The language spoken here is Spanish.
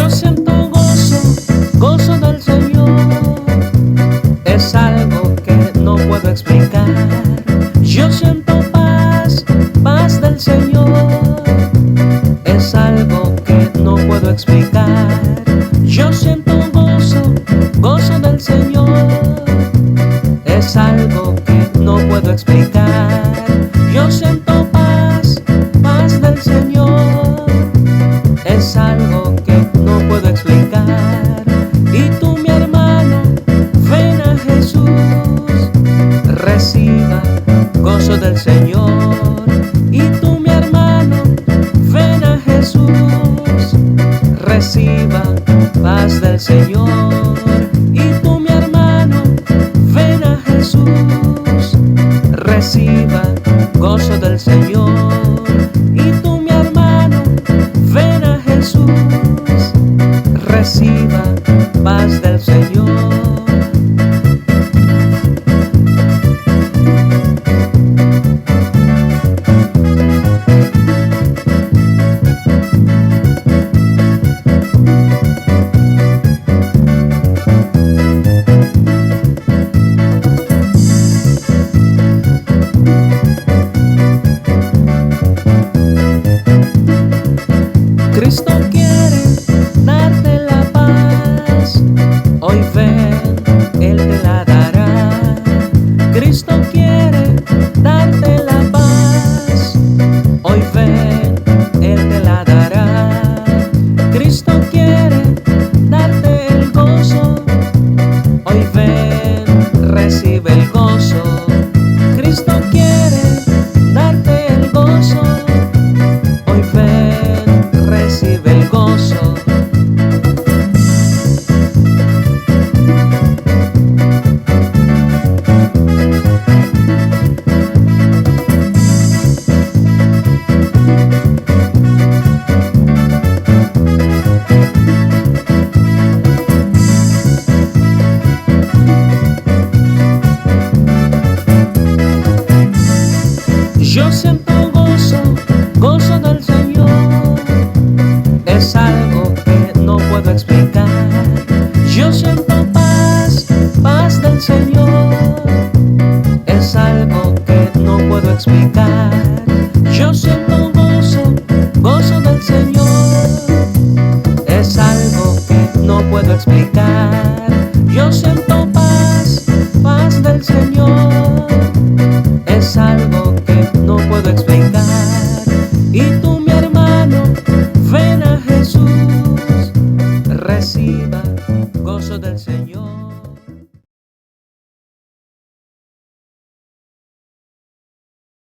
Yo siento gozo, gozo del Señor. Es algo que no puedo explicar. Yo siento paz, paz del Señor. Es algo que no puedo explicar. Yo siento gozo, gozo del Señor. Es algo que no puedo explicar. Yo siento paz, paz del Señor. Es algo que no puedo explicar. Y tú, mi hermano, ven a Jesús, reciba gozo del Señor. Y tú, mi hermano, ven a Jesús, reciba paz del Señor. Y tú, mi hermano, ven a Jesús, reciba gozo del Señor. Y tú, mi hermano, ven a Jesús, reciba paz del Señor. Cristo quiere darte la paz, hoy ven, Él te la dará. Cristo quiere darte la paz, hoy ven, Él te la dará. Cristo quiere darte el gozo, hoy ven, recibe el gozo. Cristo quiere darte el gozo, hoy ven, recibe el gozo. Yo siento gozo, gozo del Señor. Es algo que no puedo explicar. Yo siento paz, paz del Señor. Es algo que no puedo explicar. Yo siento gozo, gozo del Señor. Es algo que no puedo explicar. Yo siento paz, paz del Señor. Es algo que no puedo explicar. Y tú, mi hermano, ven a Jesús, reciba gozo del Señor.